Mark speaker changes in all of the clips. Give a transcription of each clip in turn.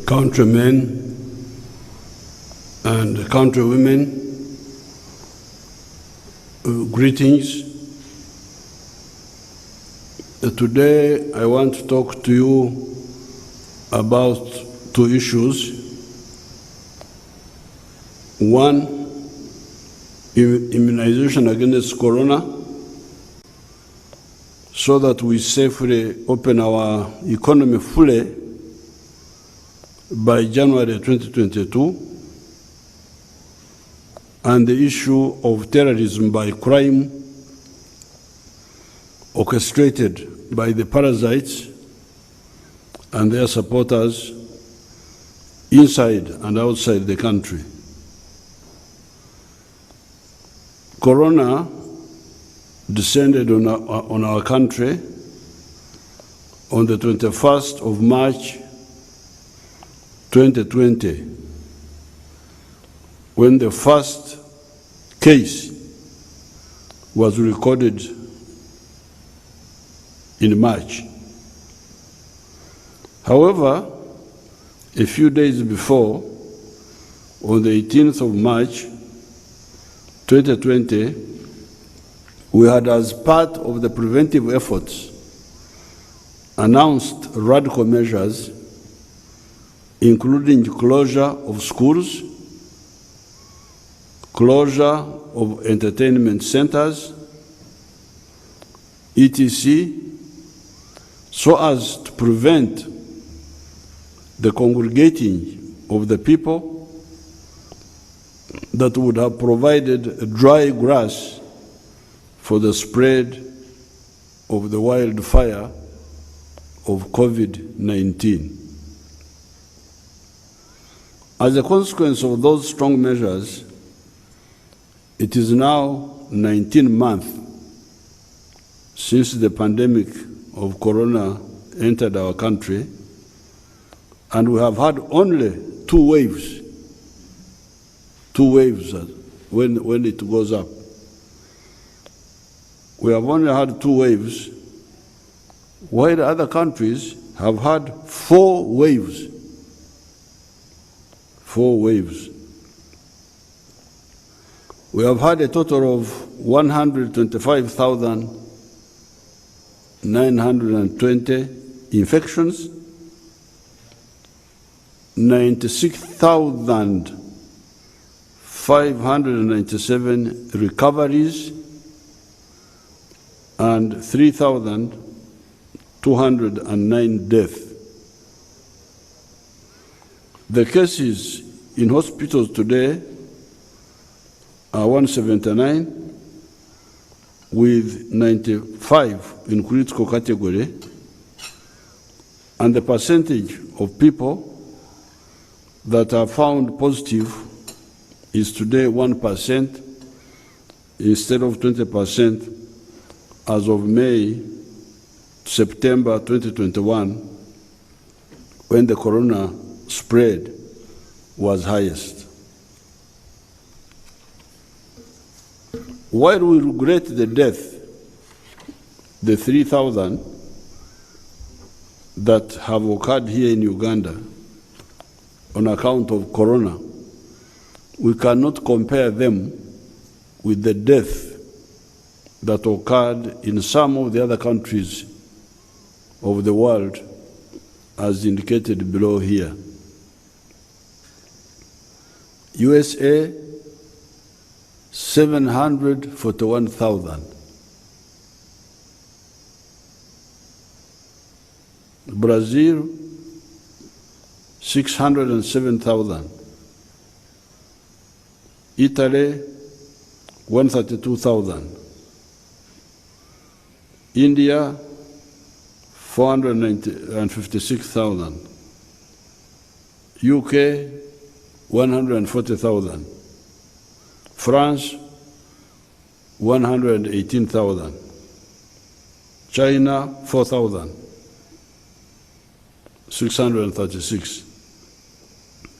Speaker 1: countrymen and countrywomen, greetings. Today I want to talk to you about two issues. One, immunization against corona, so that we safely open our economy fully by January 2022, and the issue of terrorism by crime orchestrated by the parasites and their supporters inside and outside the country. Corona descended on our country on the 21st of March 2020, when the first case was recorded in March. However, a few days before, on the 18th of March 2020, we had, as part of the preventive efforts, announced radical measures, including closure of schools, closure of entertainment centers, etc., so as to prevent the congregating of the people that would have provided dry grass for the spread of the wildfire of COVID-19. As a consequence of those strong measures, it is now 19 months since the pandemic of corona entered our country, and we have had only two waves when it goes up. We have only had two waves, while other countries have had four waves. We have had a total of 125,920 infections, 96,597 recoveries, and 3,209 deaths. The cases in hospitals today are 179, with 95 in critical category, and the percentage of people that are found positive is today 1% instead of 20% as of September 2021, when the corona spread was highest. While we regret the death, the 3,000 that have occurred here in Uganda on account of corona, we cannot compare them with the death that occurred in some of the other countries of the world, as indicated below here. USA, 741,000. Brazil, 607,000. Italy, 132,000. India, 456,000. UK, 140,000. France, 118,000. China, 4,636.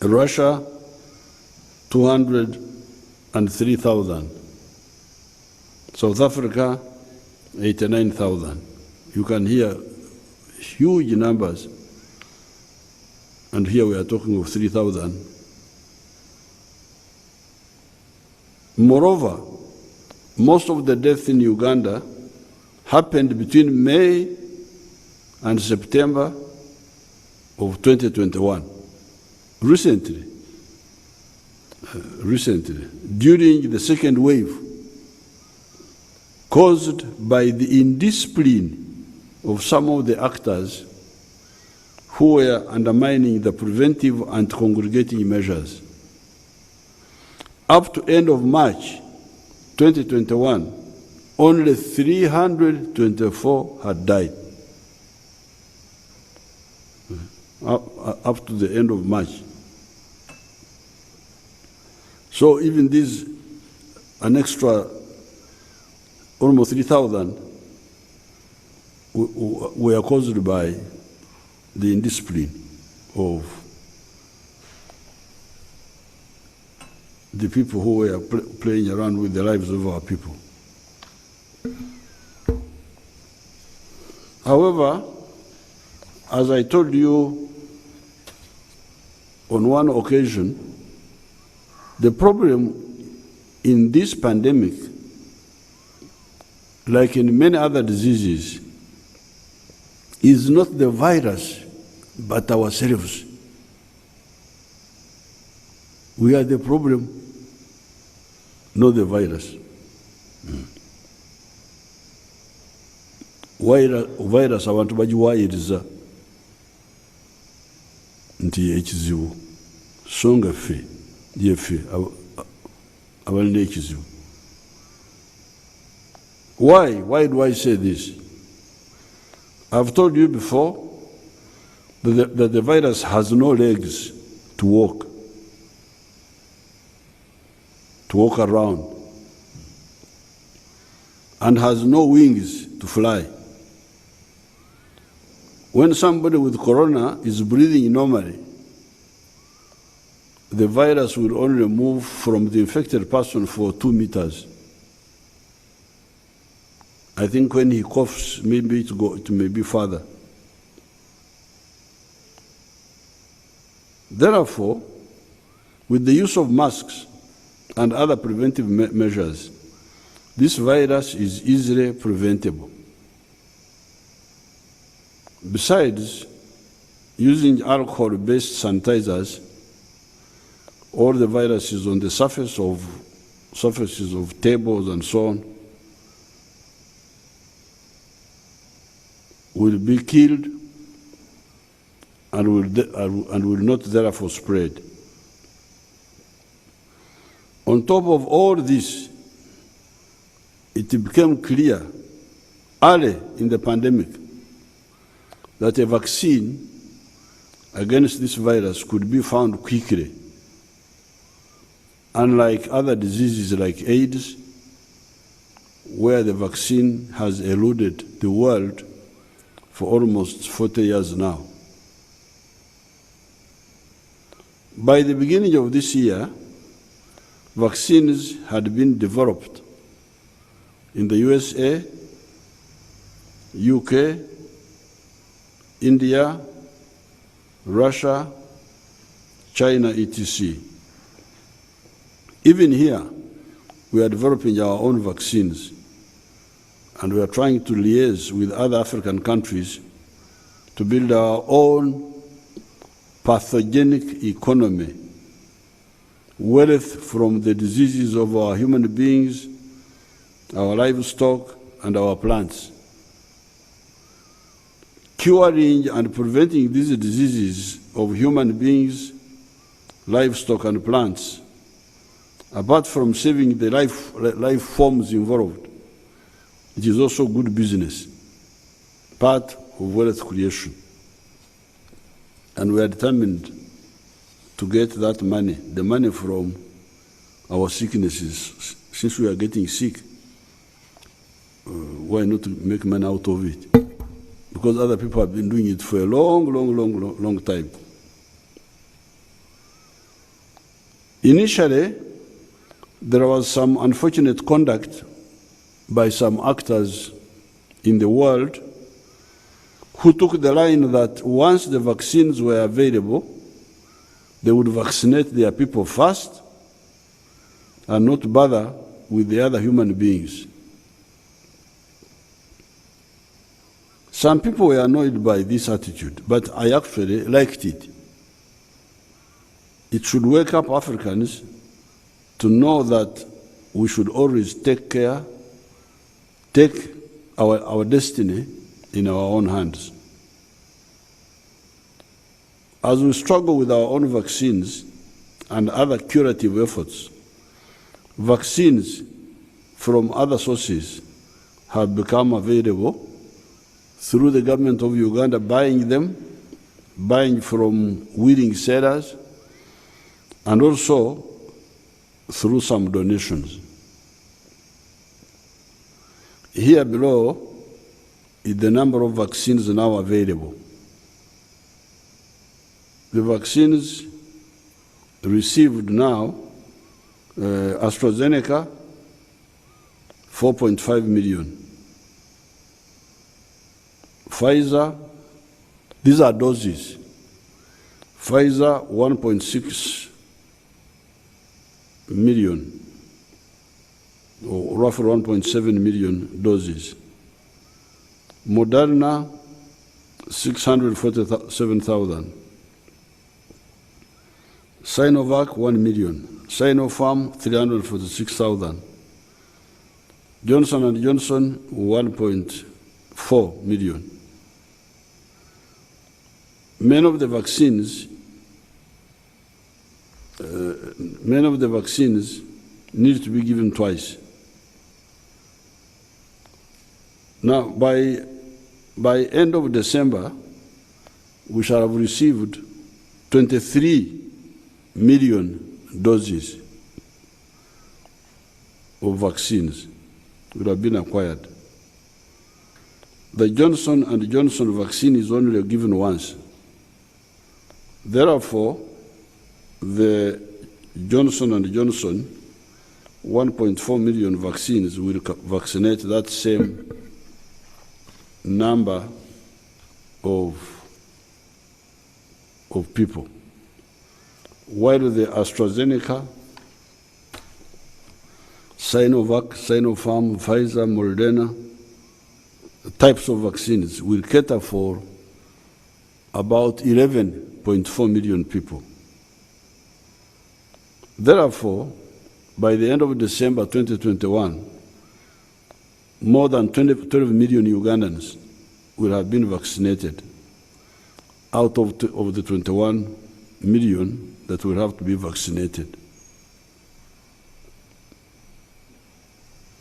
Speaker 1: Russia, 203,000. South Africa, 89,000. You can hear huge numbers and here we are talking of 3,000. Moreover, most of the deaths in Uganda happened between May and September of 2021. Recently, during the second wave, caused by the indiscipline of some of the actors who were undermining the preventive and congregating measures. Up to end of March 2021, only 324 had died. Up to the end of March. So even this, an extra almost 3,000 were caused by the indiscipline of the people who were playing around with the lives of our people. However, as I told you on one occasion, the problem in this pandemic, like in many other diseases, is not the virus, but ourselves. We are the problem, not the virus. Virus abantu bagiwayiriza nti ekizibu so nga ffe yeffe abalina ekizibu. Why do I say this? I've told you before that the virus has no legs to walk around, and has no wings to fly. When somebody with corona is breathing normally, the virus will only move from the infected person for 2 meters. I think when he coughs, maybe it may be further. Therefore, with the use of masks and other preventive measures, this virus is easily preventable. Besides, using alcohol-based sanitizers, all the viruses on the surfaces of tables and so on will be killed and will not therefore spread. On top of all this, it became clear early in the pandemic that a vaccine against this virus could be found quickly. Unlike other diseases like AIDS, where the vaccine has eluded the world for almost 40 years now. By the beginning of this year, vaccines had been developed in the USA, UK, India, Russia, China, etc. Even here, we are developing our own vaccines, and we are trying to liaise with other African countries to build our own pathogenic economy, wealth from the diseases of our human beings, our livestock, and our plants. Curing and preventing these diseases of human beings, livestock, and plants, apart from saving the life forms involved, it is also good business, part of wealth creation. And we are determined to get that money, the money from our sicknesses. Since we are getting sick, why not make money out of it? Because other people have been doing it for a long time. Initially, there was some unfortunate conduct by some actors in the world who took the line that once the vaccines were available, They would vaccinate their people first and not bother with the other human beings. Some people were annoyed by this attitude, but I actually liked it. It should wake up Africans to know that we should always take our destiny in our own hands. As we struggle with our own vaccines and other curative efforts, vaccines from other sources have become available through the government of Uganda buying from willing sellers, and also through some donations. Here below is the number of vaccines now available. The vaccines received now, AstraZeneca, 4.5 million. Pfizer, these are doses. Pfizer, 1.6 million, or roughly 1.7 million doses. Moderna, 647,000. Sinovac, 1 million. Sinopharm, 346,000. Johnson & Johnson, 1.4 million. Many of the vaccines need to be given twice. Now, by end of December, we shall have received 23 million doses of vaccines would have been acquired. The Johnson & Johnson vaccine is only given once. Therefore, the Johnson & Johnson 1.4 million vaccines will vaccinate that same number of people. While the AstraZeneca, Sinovac, Sinopharm, Pfizer, Moderna types of vaccines will cater for about 11.4 million people. Therefore, by the end of December 2021, more than 12 million Ugandans will have been vaccinated out of the 21 million that will have to be vaccinated.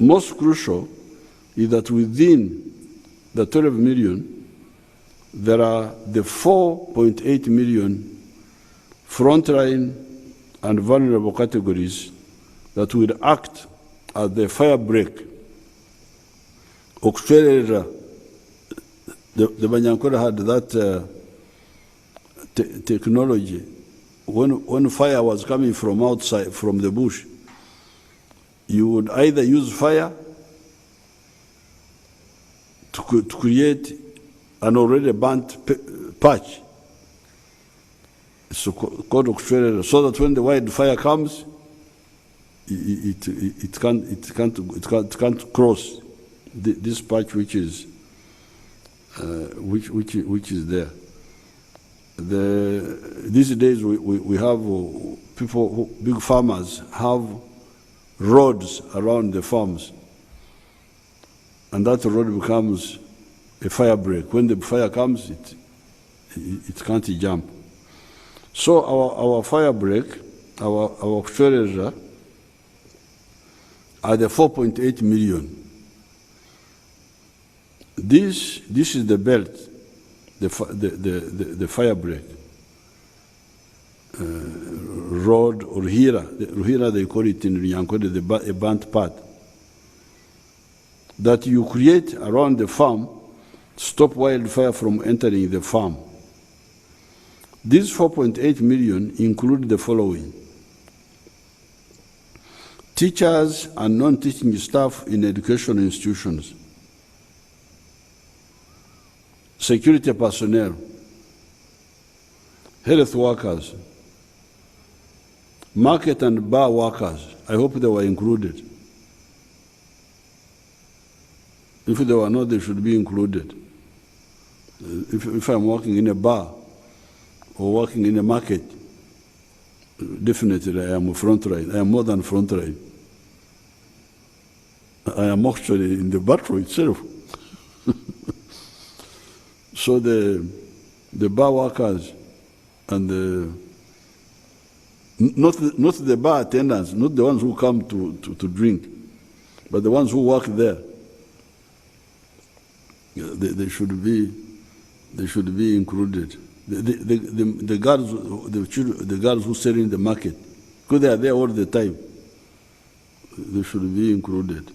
Speaker 1: Most crucial is that within the 12 million, there are the 4.8 million frontline and vulnerable categories that will act as the fire break. Australia, the Banyankore had that technology. When fire was coming from outside, from the bush, you would either use fire to create an already burnt patch, so called Australia, so that when the wildfire comes, it can't cross this patch which is there. These days we have people, big farmers have roads around the farms, and that road becomes a fire break. When the fire comes, it can't jump. So our fire break, our Australia are the 4.8 million. This is the belt, the fire break. Road or Ruhira they call it in Runyankore, a burnt part that you create around the farm, stop wildfire from entering the farm. These 4.8 million include the following: teachers and non-teaching staff in education institutions, security personnel, health workers, Market and bar workers, I hope they were included. If they were not, they should be included. If I'm working in a bar or working in a market, definitely I am a front line. I am more than front line. I am actually in the battle itself. So the bar workers and not the bar attendants, not the ones who come to drink, but the ones who work there. They should be included. The girls who sell in the market, because they are there all the time, they should be included.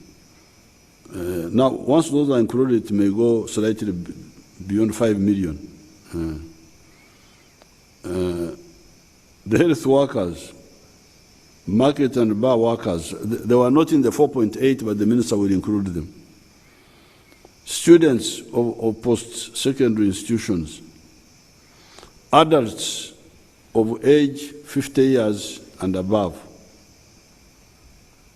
Speaker 1: Now, once those are included, it may go slightly beyond 5 million. The health workers, market and bar workers, they were not in the 4.8, but the minister will include them. Students of post-secondary institutions, adults of age 50 years and above,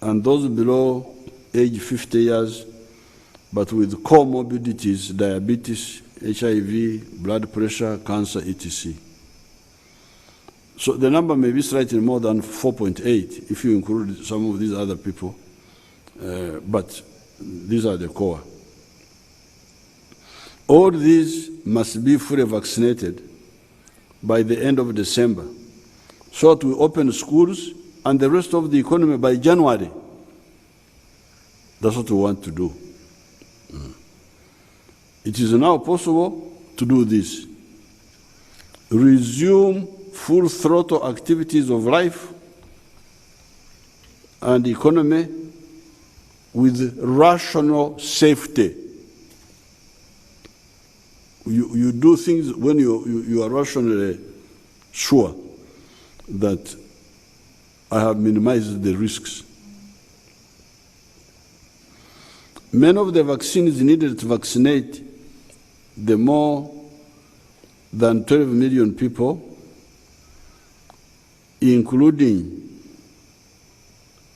Speaker 1: and those below age 50 years, but with comorbidities, diabetes, HIV, blood pressure, cancer, etc. So the number may be slightly more than 4.8 if you include some of these other people, but these are the core. All these must be fully vaccinated by the end of December, so that we open schools and the rest of the economy by January. That's what we want to do. It is now possible to do this. Resume full throttle activities of life and economy with rational safety. You do things when you are rationally sure that I have minimized the risks. Many of the vaccines needed to vaccinate the more than 12 million people, including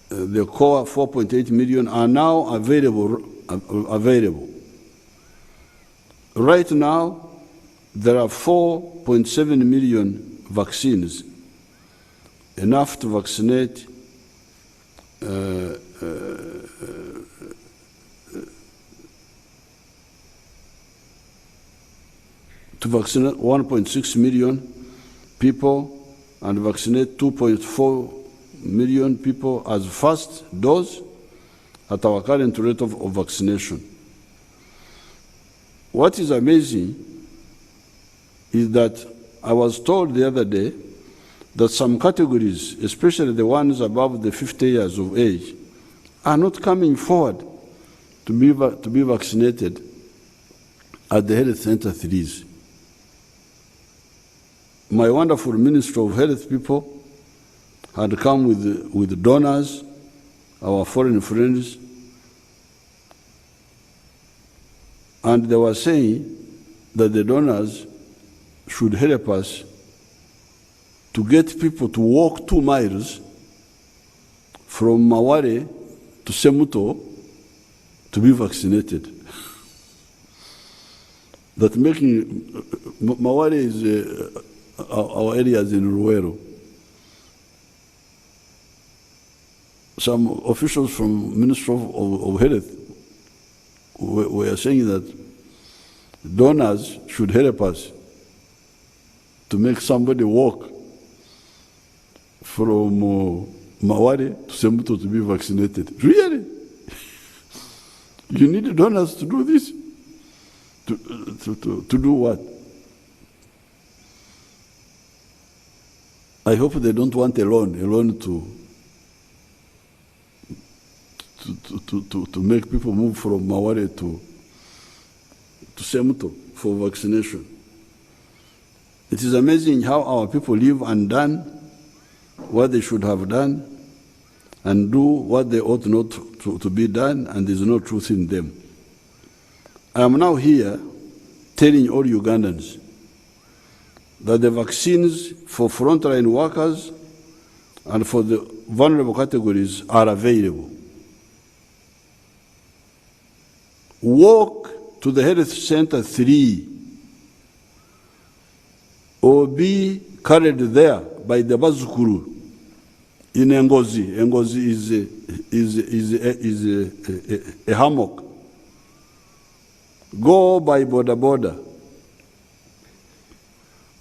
Speaker 1: the core 4.8 million, are now available. Right now, there are 4.7 million vaccines, enough to vaccinate to vaccinate 1.6 million people and vaccinate 2.4 million people as first dose at our current rate of vaccination. What is amazing is that I was told the other day that some categories, especially the ones above the 50 years of age, are not coming forward to be vaccinated at the health center 3s. My wonderful Minister of Health people had come with donors, our foreign friends, and they were saying that the donors should help us to get people to walk 2 miles from Maware to Semuto to be vaccinated. That making Maware is our areas in Ruero. Some officials from Ministry of Health were saying that donors should help us to make somebody walk from Maware to Semuto to be vaccinated. Really? You need donors to do this? To do what? I hope they don't want a loan to make people move from Maware to Semuto for vaccination. It is amazing how our people live undone what they should have done and do what they ought not to be done, and there's no truth in them. I am now here telling all Ugandans that the vaccines for frontline workers and for the vulnerable categories are available. Walk to the health center 3 or be carried there by the bazukuru in Ngozi. Ngozi is a hammock. Go by boda.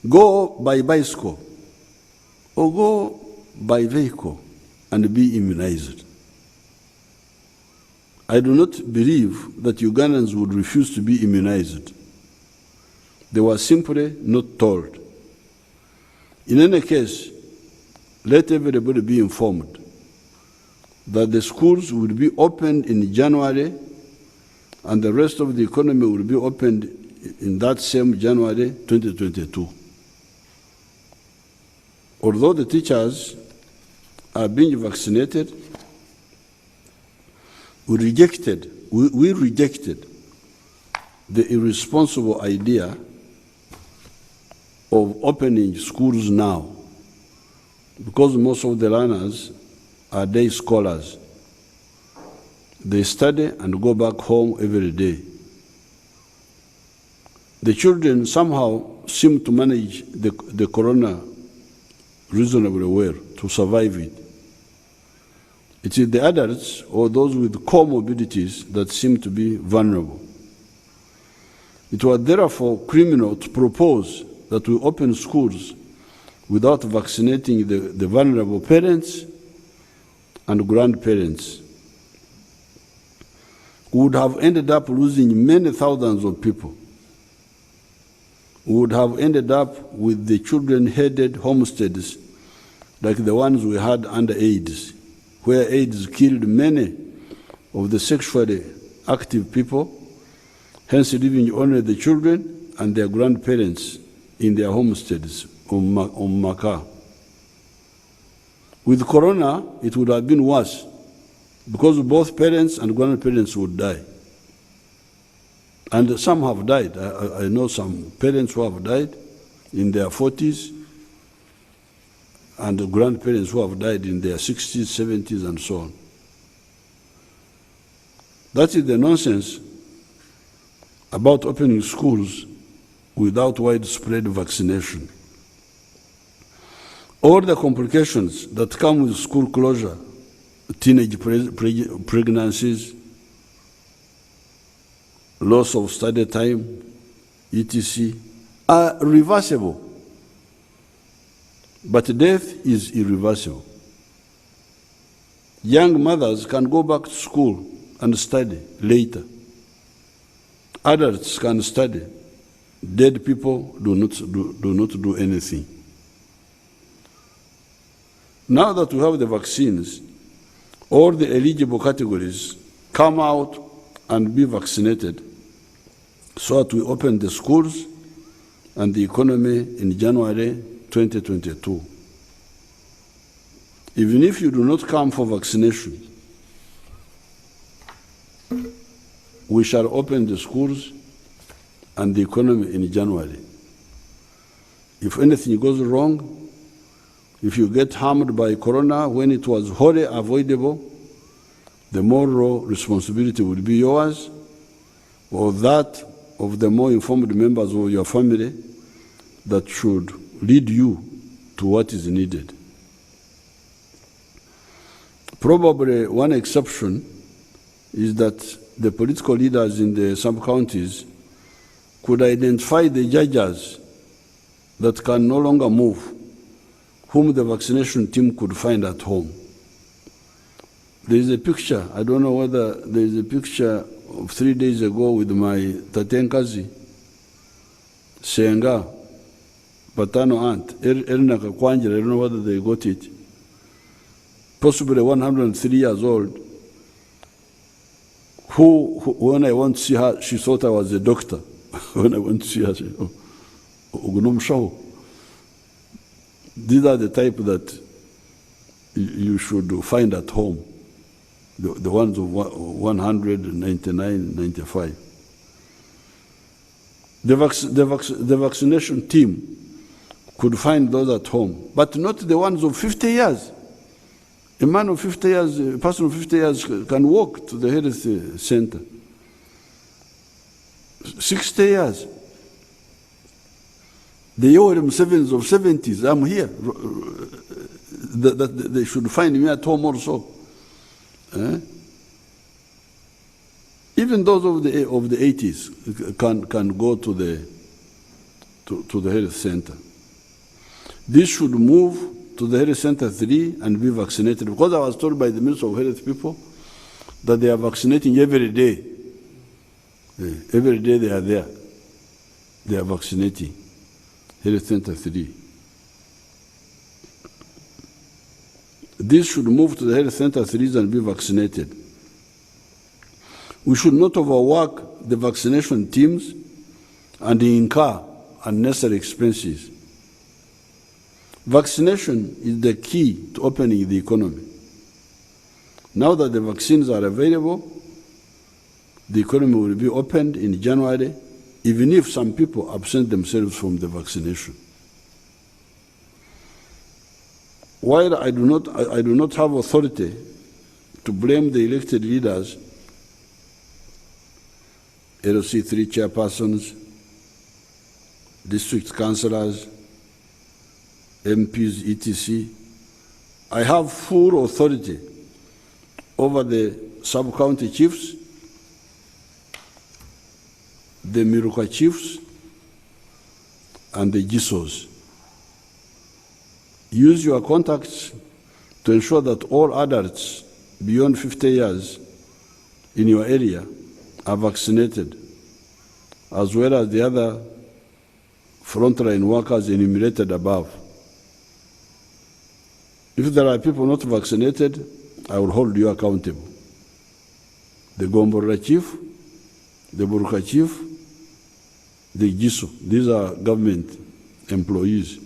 Speaker 1: Go by bicycle or go by vehicle and be immunized. I do not believe that Ugandans would refuse to be immunized. They were simply not told. In any case, let everybody be informed that the schools will be opened in January and the rest of the economy will be opened in that same January 2022. Although the teachers are being vaccinated, we rejected the irresponsible idea of opening schools now, because most of the learners are day scholars. They study and go back home every day. The children somehow seem to manage the corona reasonably well to survive it. It is the adults or those with comorbidities that seem to be vulnerable. It was therefore criminal to propose that we open schools without vaccinating the vulnerable parents and grandparents. We would have ended up losing many thousands of people. We would have ended up with the children-headed homesteads like the ones we had under AIDS, where AIDS killed many of the sexually active people, hence leaving only the children and their grandparents in their homesteads on Maka. With corona, it would have been worse because both parents and grandparents would die. And some have died. I know some parents who have died in their 40s and grandparents who have died in their 60s, 70s, and so on. That is the nonsense about opening schools without widespread vaccination. All the complications that come with school closure, teenage pregnancies, loss of study time, etc., are reversible. But death is irreversible. Young mothers can go back to school and study later. Adults can study. Dead people do not do anything. Now that we have the vaccines, all the eligible categories come out and be vaccinated so that we open the schools and the economy in January 2022. Even if you do not come for vaccination, we shall open the schools and the economy in January. If anything goes wrong, if you get harmed by corona when it was wholly avoidable, the moral responsibility will be yours or that of the more informed members of your family that should lead you to what is needed. Probably one exception is that the political leaders in the sub-counties could identify the judges that can no longer move, whom the vaccination team could find at home. There is a picture, I don't know whether there is a picture of 3 days ago with my Tatenkazi, Senga, paternal aunt, Erina Kakwanjira, I don't know whether they got it, possibly 103 years old, who when I went to see her, she thought I was a doctor. When I went to see her, she said, oh, these are the type that you should find at home, the ones of 199, 95. The vaccination team could find those at home, but not the ones of 50 years. A man of 50 years, a person of 50 years can walk to the health center. 60 years. The Yoweri Museveni of 70s, I'm here. That they should find me at home also. Even those of the 80s can go to the health center. This should move to the health center 3 and be vaccinated. Because I was told by the Minister of Health people that they are vaccinating every day. Every day they are there. They are vaccinating. Health Center 3. This should move to the Health Center 3 and be vaccinated. We should not overwork the vaccination teams and incur unnecessary expenses. Vaccination is the key to opening the economy. Now that the vaccines are available, the economy will be opened in January, even if some people absent themselves from the vaccination. While I do not have authority to blame the elected leaders, LC3 chairpersons, district councillors, MPs, etc., I have full authority over the sub-county chiefs, the Miruka chiefs, and the GISOs. Use your contacts to ensure that all adults beyond 50 years in your area are vaccinated, as well as the other frontline workers enumerated above. If there are people not vaccinated, I will hold you accountable. The Gombora chief, the Buruka chief, the GISO, these are government employees.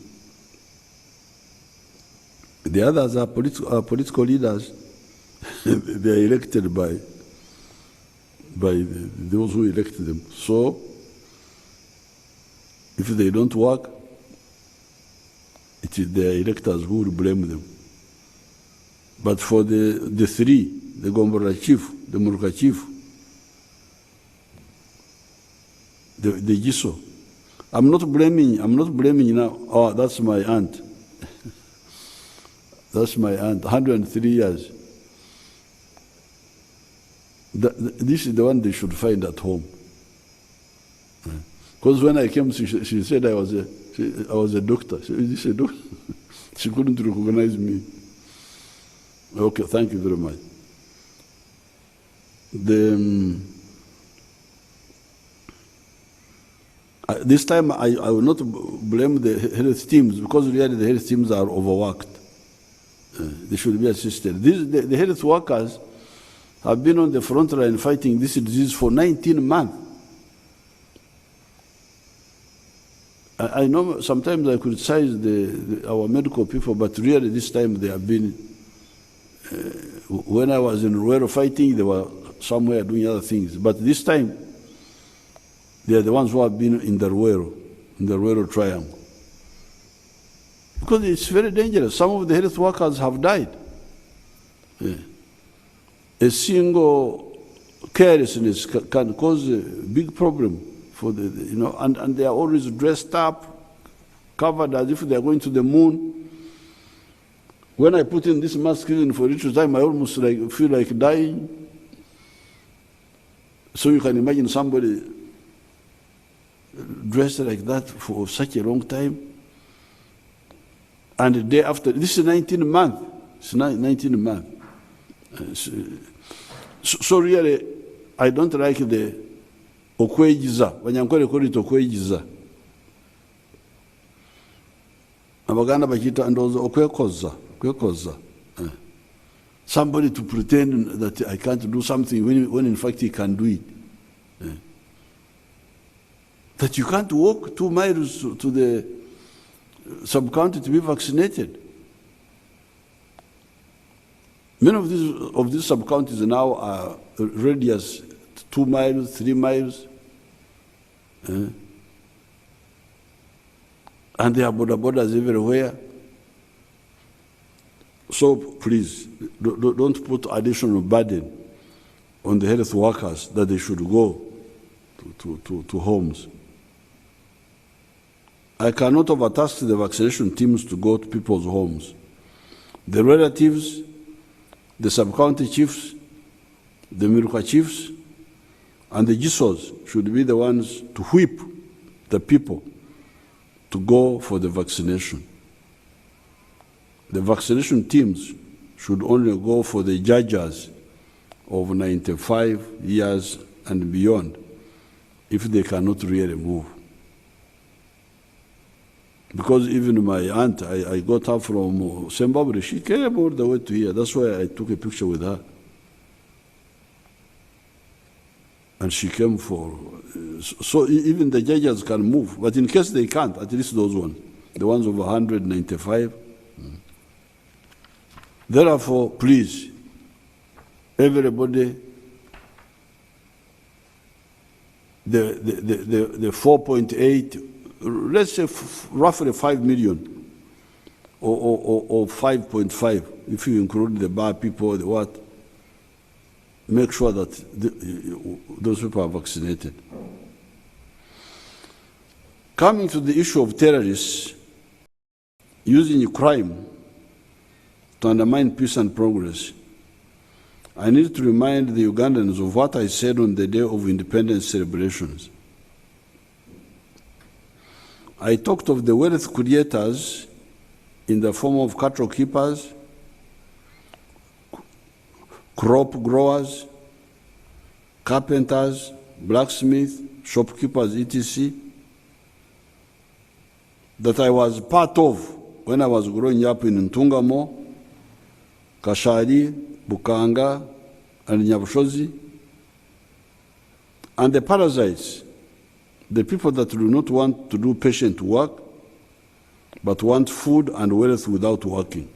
Speaker 1: The others are political leaders. They are elected by those who elected them. So, if they don't work, it is their electors who will blame them. But for the three, the Gombora chief, the Muruka chief, the GISO, I'm not blaming now, oh, that's my aunt. That's my aunt, 103 years. This is the one they should find at home. Because when I came, she said I was a doctor. She said, she couldn't recognize me. Okay, thank you very much. This time I will not blame the health teams, because really the health teams are overworked. They should be assisted. The health workers have been on the front line fighting this disease for 19 months. I know sometimes I criticize our medical people, but really this time they have been, when I was in Ruero fighting, they were somewhere doing other things. But this time, they are the ones who have been in the Ruero Triangle. Because it's very dangerous. Some of the health workers have died. A single carelessness can cause a big problem for and they are always dressed up, covered as if they are going to the moon. When I put in this mask even for a little time, I almost feel like dying. So you can imagine somebody dressed like that for such a long time. And the day after, this is 19 months. It's 19 months. So really, I don't like the okwejiza. Wanyankole call it okwejiza. Abaganda bakita ndozo okwekoza. Somebody to pretend that I can't do something when in fact he can do it. That you can't walk 2 miles to the sub-county to be vaccinated. Many of these sub-counties now are radius 2 miles, 3 miles. And there are border borders everywhere. So please, don't put additional burden on the health workers that they should go to homes. I cannot overtask the vaccination teams to go to people's homes. The relatives, the sub-county chiefs, the Miruka chiefs, and the GISOs should be the ones to whip the people to go for the vaccination. The vaccination teams should only go for the judges of 95 years and beyond if they cannot really move. Because even my aunt, I got her from Zimbabwe, she came all the way to here. That's why I took a picture with her. And she came for, so even the judges can move. But in case they can't, at least those ones, the ones over 195. Therefore, please, everybody, the 4.8, let's say roughly 5 million or 5.5, if you include the bar people, the what, make sure that those people are vaccinated. Coming to the issue of terrorists using crime to undermine peace and progress, I need to remind the Ugandans of what I said on the day of independence celebrations. I talked of the wealth creators in the form of cattle keepers, crop growers, carpenters, blacksmiths, shopkeepers, etc., that I was part of when I was growing up in Ntungamo, Kashari, Bukanga, and Nyabushozi, and the parasites, the people that do not want to do patient work, but want food and wealth without working.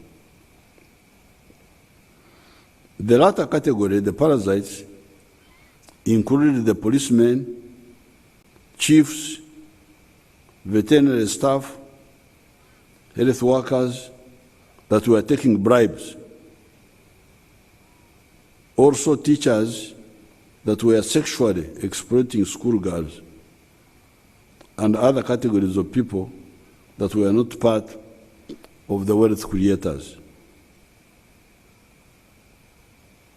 Speaker 1: The latter category, the parasites, included the policemen, chiefs, veterinary staff, health workers that were taking bribes. Also teachers that were sexually exploiting schoolgirls, and other categories of people that were not part of the wealth creators,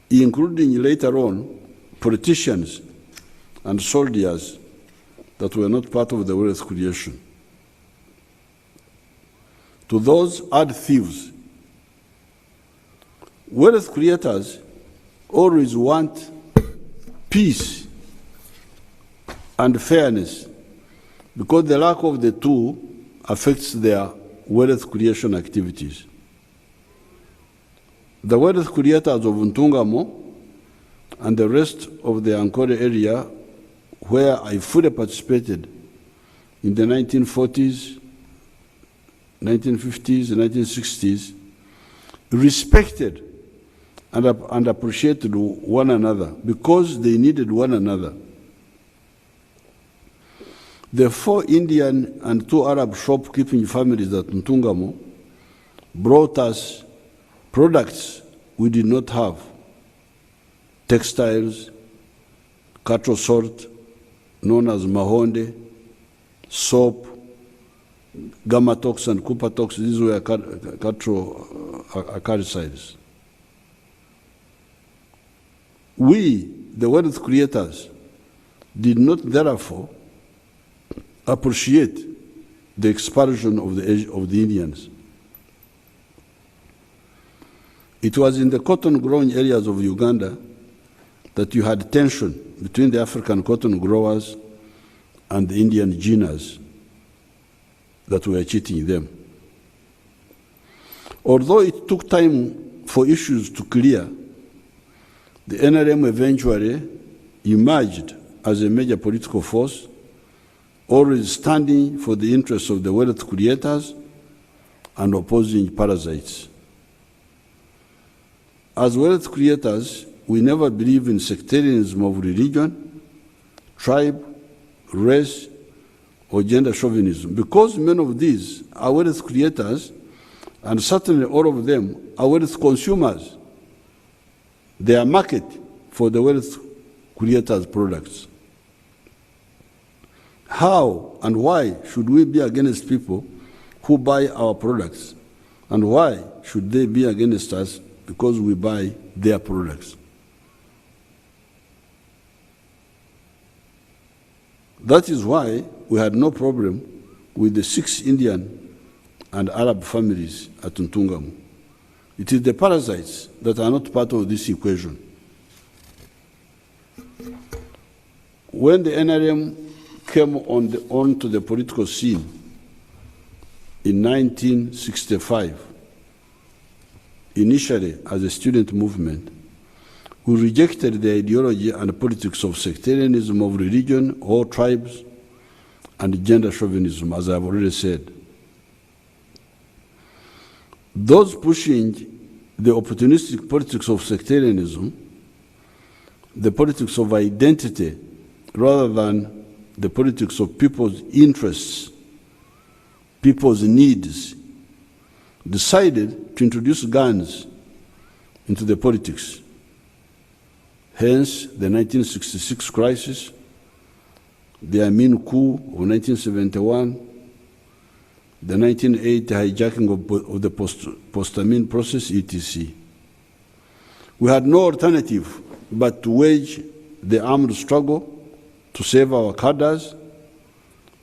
Speaker 1: including later on politicians and soldiers that were not part of the wealth creation. To those, add thieves. Wealth creators always want peace and fairness, because the lack of the two affects their wealth creation activities. The wealth creators of Ntungamo and the rest of the Ankole area, where I fully participated in the 1940s, 1950s, and 1960s, respected and appreciated one another because they needed one another. The 4 Indian and 2 Arab shopkeeping families at Ntungamo brought us products we did not have: textiles, cattle salt, known as mahonde, soap, Gamatox and Kupatox. These were cattle acaricides. We, the wealth creators, did not therefore appreciate the expulsion of the Indians. It was in the cotton-growing areas of Uganda that you had tension between the African cotton growers and the Indian Jinas that were cheating them. Although it took time for issues to clear, the NRM eventually emerged as a major political force, always standing for the interests of the wealth creators and opposing parasites. As wealth creators, we never believe in sectarianism of religion, tribe, race, or gender chauvinism. Because many of these are wealth creators, And certainly all of them are wealth consumers. They are market for the wealth creators' products. How and why should we be against people who buy our products? And why should they be against us because we buy their products? That is why we had no problem with the 6 Indian and Arab families at Ntungamu. It is the parasites that are not part of this equation. When the NRM came onto the political scene in 1965, initially as a student movement, we rejected the ideology and politics of sectarianism of religion or tribes and gender chauvinism, as I've already said. Those pushing the opportunistic politics of sectarianism, the politics of identity, rather than the politics of people's interests, people's needs, decided to introduce guns into the politics. Hence, the 1966 crisis, the Amin coup of 1971, the 1980 hijacking of the post-Amin process, etc. We had no alternative but to wage the armed struggle to save our cadres,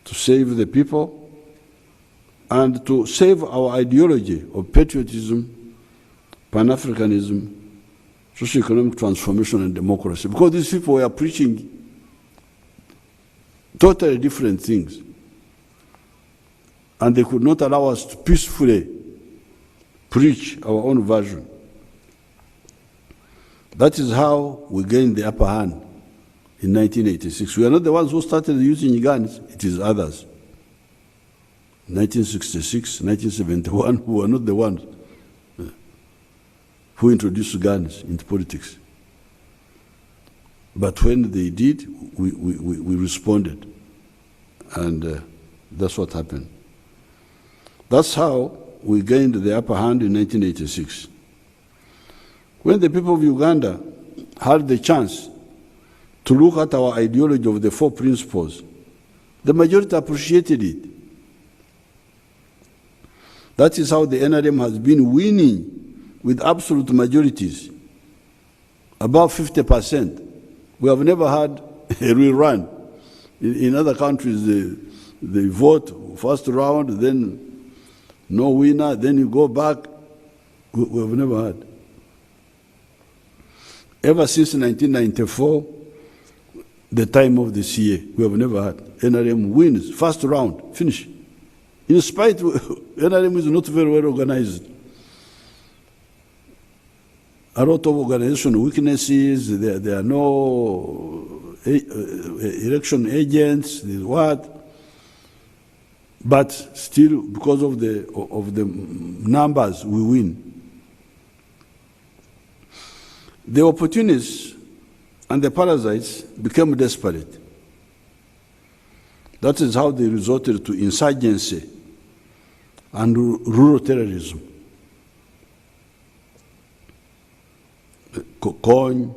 Speaker 1: to save the people, and to save our ideology of patriotism, Pan-Africanism, socio-economic transformation, and democracy. Because these people were preaching totally different things. And they could not allow us to peacefully preach our own version. That is how we gained the upper hand in 1986. We are not the ones who started using guns, it is others. 1966, 1971, we were not the ones who introduced guns into politics. But when they did, we responded. And that's what happened. That's how we gained the upper hand in 1986. When the people of Uganda had the chance to look at our ideology of the 4 principles, the majority appreciated it. That is how the NRM has been winning with absolute majorities, above 50%. We have never had a rerun. In other countries, they vote first round, then no winner, then you go back. We have never had. Ever since 1994, the time of the CA, we have never had. NRM wins, first round, finish. In spite, NRM is not very well organized. A lot of organizational weaknesses, there are no election agents, what? But still, because of the numbers, we win. The opportunists and the parasites became desperate. That is how they resorted to insurgency and rural terrorism. Kokony,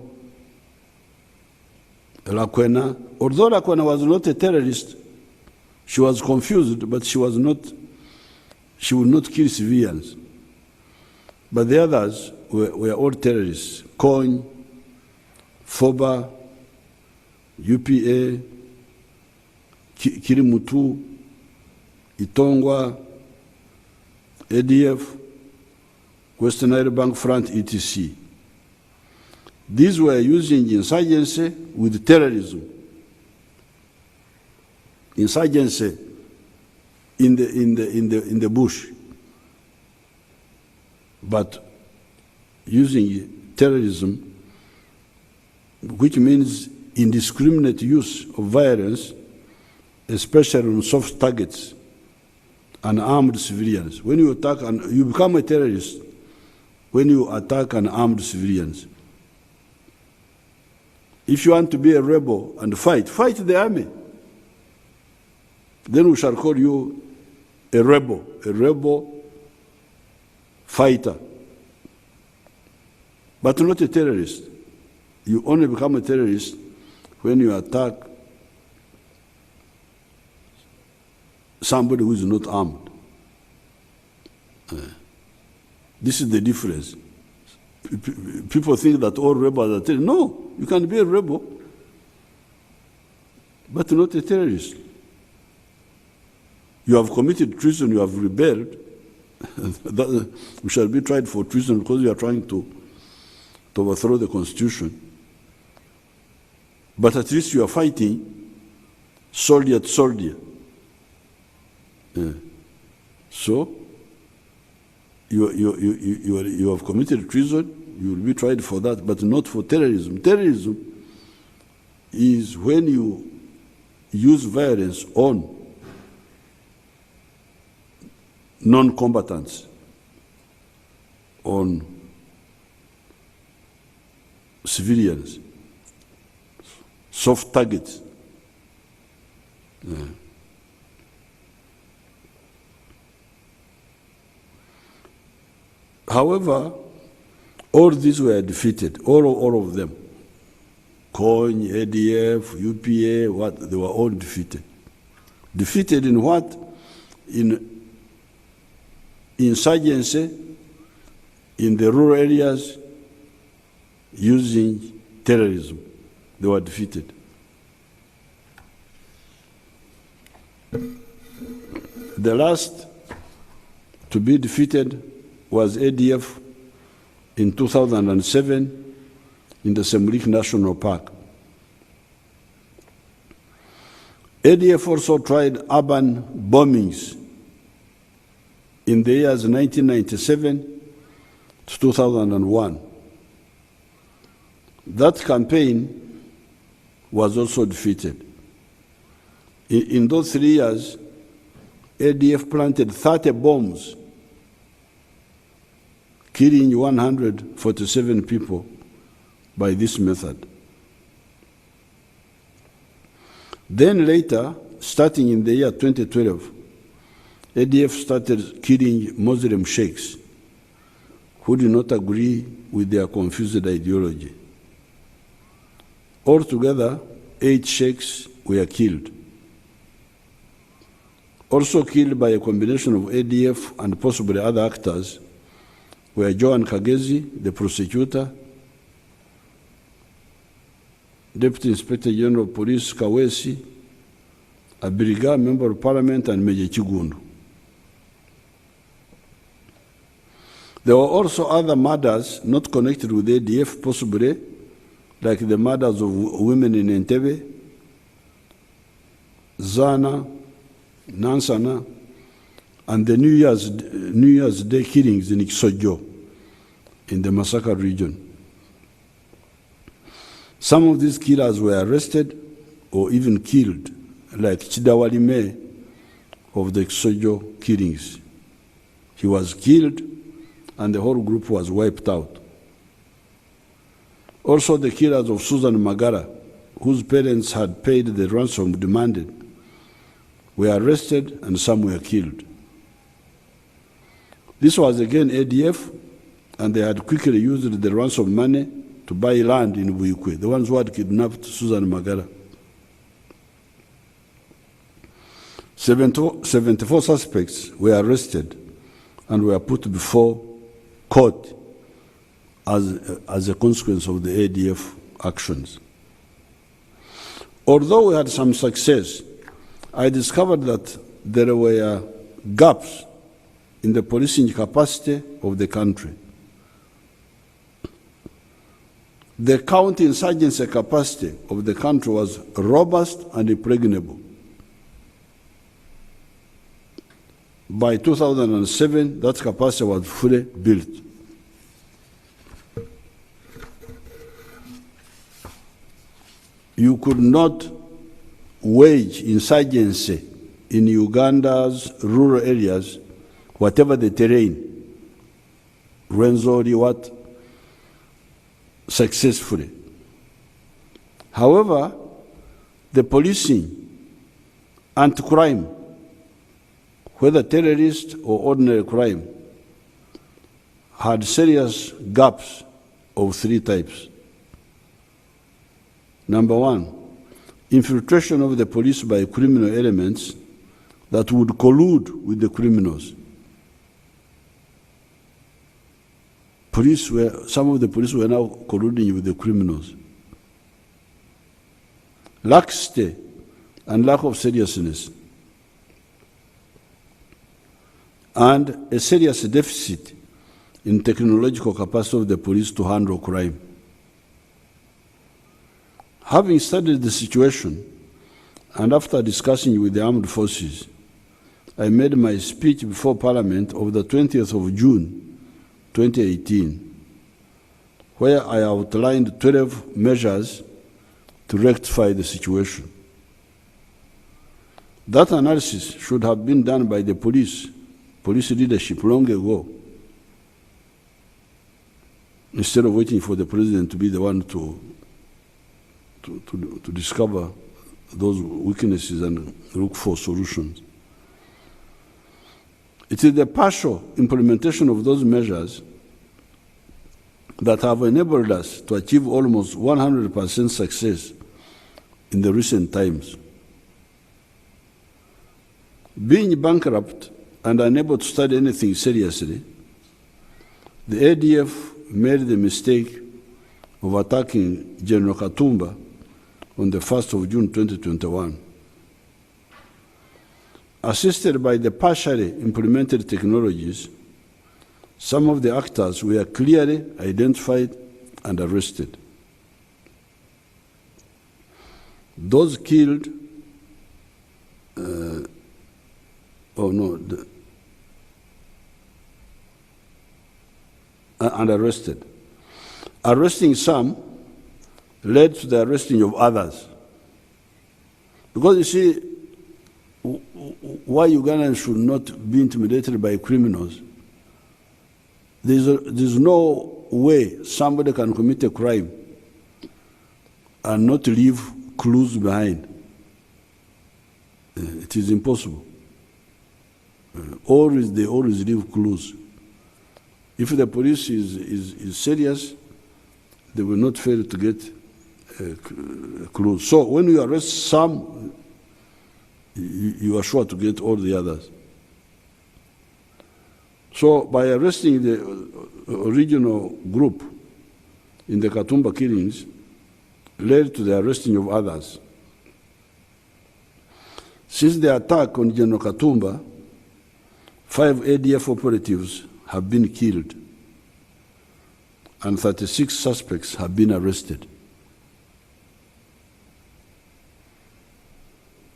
Speaker 1: Lakwena, although Lakwena was not a terrorist, she was confused, but she would not kill civilians. But the others were all terrorists. Kony, Foba, UPA, Kirimutu, Itongwa, ADF, Western Nile Bank Front, etc. These were using insurgency with terrorism. Insurgency in the bush, but using terrorism, which means indiscriminate use of violence, especially on soft targets and armed civilians. When you attack, and you become a terrorist when you attack an armed civilians. If you want to be a rebel and fight the army. Then we shall call you a rebel. A rebel fighter, but not a terrorist. You only become a terrorist when you attack somebody who is not armed. This is the difference. People think that all rebels are terrorists. No, you can be a rebel, but not a terrorist. You have committed treason, you have rebelled. You shall be tried for treason because you are trying to overthrow the Constitution. But at least you are fighting soldier to soldier. So, you have committed treason, you will be tried for that, but not for terrorism. Terrorism is when you use violence on non-combatants, on civilians, soft targets. However, all these were defeated, all of them. COIN, ADF, UPA, they were all defeated. Defeated in what? In insurgency in the rural areas using terrorism. They were defeated. The last to be defeated was ADF in 2007 in the Semlik National Park. ADF also tried urban bombings in the years 1997 to 2001. That campaign was also defeated. In those 3 years, ADF planted 30 bombs, killing 147 people by this method. Then later, starting in the year 2012, ADF started killing Muslim sheikhs who did not agree with their confused ideology. Altogether, 8 sheikhs were killed. Also killed by a combination of ADF and possibly other actors were Joan Kagezi, the prosecutor, Deputy Inspector General of Police Kawesi, Abiriga, Member of Parliament, and Major Chigundu. There were also other murders not connected with ADF, possibly, like the murders of women in Entebbe, Zana, Nansana, and the New Year's Day killings in Iksojo, in the Masaka region. Some of these killers were arrested or even killed, like Chidawalime of the Iksojo killings. He was killed and the whole group was wiped out. Also the killers of Susan Magara, whose parents had paid the ransom demanded, were arrested and some were killed. This was again ADF, and they had quickly used the ransom money to buy land in Buikwe, the ones who had kidnapped Susan Magara. 74 suspects were arrested and were put before court as a consequence of the ADF actions. Although we had some success, I discovered that there were gaps in the policing capacity of the country. The counter-insurgency capacity of the country was robust and impregnable. By 2007, that capacity was fully built. You could not wage insurgency in Uganda's rural areas, whatever the terrain, Rwenzori, what, successfully. However, the policing, anti-crime, whether terrorist or ordinary crime, had serious gaps of three types. Number one, infiltration of the police by criminal elements that would collude with the criminals. Some of the police were now colluding with the criminals. Laxity and lack of seriousness, and a serious deficit in technological capacity of the police to handle crime. Having studied the situation, and after discussing with the armed forces, I made my speech before Parliament of the 20th of June, 2018, where I outlined 12 measures to rectify the situation. That analysis should have been done by the police leadership long ago, instead of waiting for the president to be the one to discover those weaknesses and look for solutions. It is the partial implementation of those measures that have enabled us to achieve almost 100% success in the recent times. Being bankrupt and unable to study anything seriously, the ADF made the mistake of attacking General Katumba on the 1st of June 2021. Assisted by the partially implemented technologies, some of the actors were clearly identified and arrested. Those killed, and arrested. Arresting some led to the arresting of others. Because you see, why Ugandans should not be intimidated by criminals, there's no way somebody can commit a crime and not leave clues behind. It is impossible. They always leave clues. If the police is serious, they will not fail to get clues. So when you arrest some, you are sure to get all the others. So by arresting the original group in the Katumba killings led to the arresting of others. Since the attack on General Katumba, 5 ADF operatives have been killed and 36 suspects have been arrested.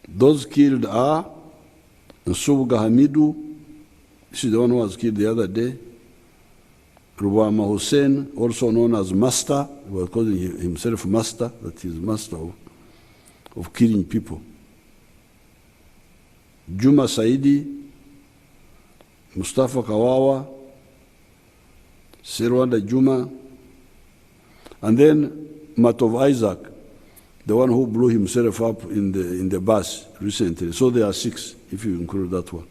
Speaker 1: Those killed are Nsubuga Hamidu, this is the one who was killed the other day, Rubama Hussein, also known as Master, he was calling himself Master, that he is master of killing people. Juma Saidi, Mustafa Kawawa, Sirwanda Juma, and then Matov Isaac, the one who blew himself up in the bus recently. So there are 6, if you include that one.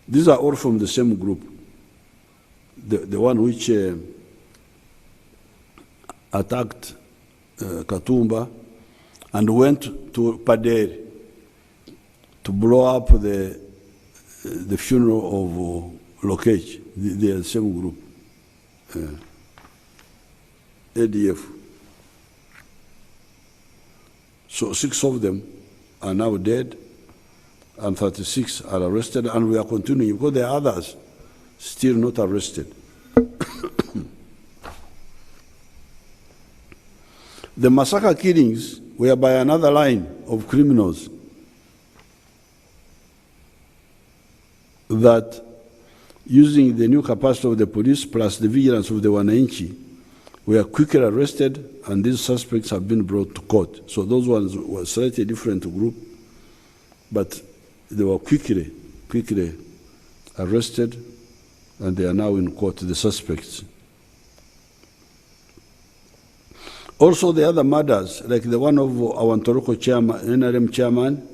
Speaker 1: These are all from the same group. The one which attacked Katumba and went to Paderi to blow up the funeral of Lokech. They are the same group. ADF. So 6 of them are now dead and 36 are arrested, and we are continuing because there are others still not arrested. The massacre killings were by another line of criminals that, using the new capacity of the police plus the vigilance of the Wananchi, were quickly arrested, and these suspects have been brought to court. So those ones were slightly different group, but they were quickly arrested, and they are now in court, the suspects. Also the other murders, like the one of our Ntoroko chairman, NRM chairman,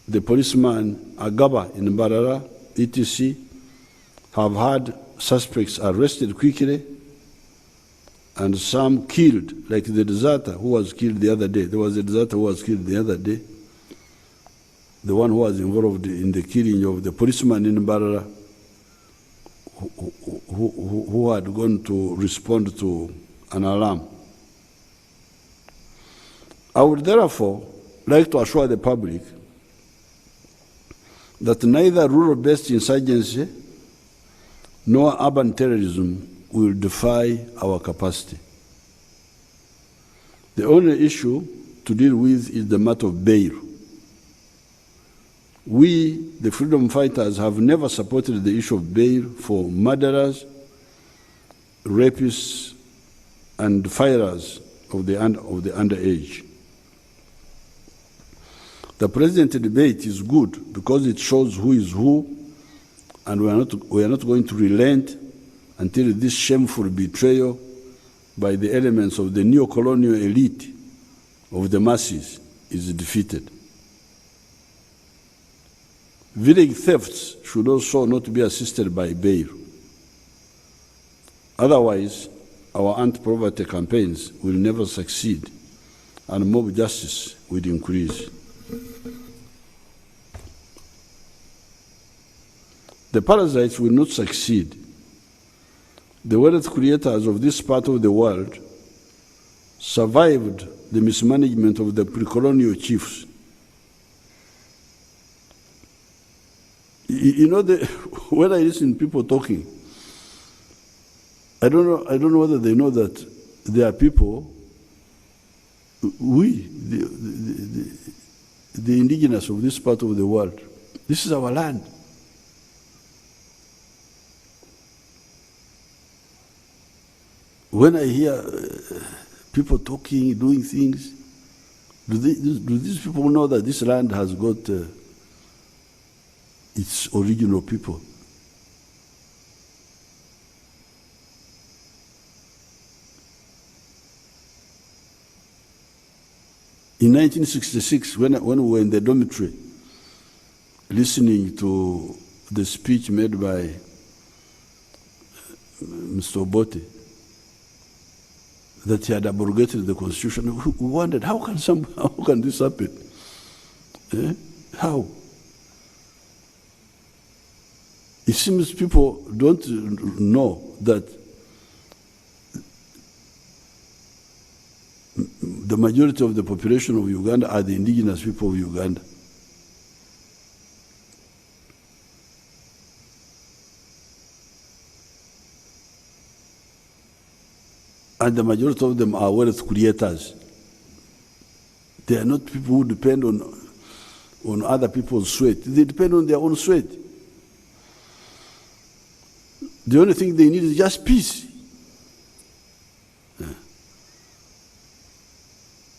Speaker 1: the policeman Agaba in Mbarara, etc., have had suspects arrested quickly and some killed, like the deserter who was killed the other day. There was a deserter who was killed the other day, the one who was involved in the killing of the policeman in Mbarara, who had gone to respond to an alarm. I would therefore like to assure the public that neither rural-based insurgency nor urban terrorism will defy our capacity. The only issue to deal with is the matter of bail. We, the freedom fighters, have never supported the issue of bail for murderers, rapists, and firers of the underage. The present debate is good because it shows who is who, and we are not going to relent until this shameful betrayal by the elements of the neo-colonial elite of the masses is defeated. Village thefts should also not be assisted by bail. Otherwise, our anti-poverty campaigns will never succeed and mob justice will increase. The parasites will not succeed. The wealth creators of this part of the world survived the mismanagement of the pre-colonial chiefs. You know, when I listen to people talking, I don't know whether they know that there are people, the indigenous of this part of the world, this is our land. When I hear people talking, doing things, do these people know that this land has got its original people? In 1966, when we were in the dormitory, listening to the speech made by Mr. Obote, that he had abrogated the Constitution, we wondered, how can this happen? How? It seems people don't know that the majority of the population of Uganda are the indigenous people of Uganda. And the majority of them are wealth creators. They are not people who depend on other people's sweat. They depend on their own sweat. The only thing they need is just peace.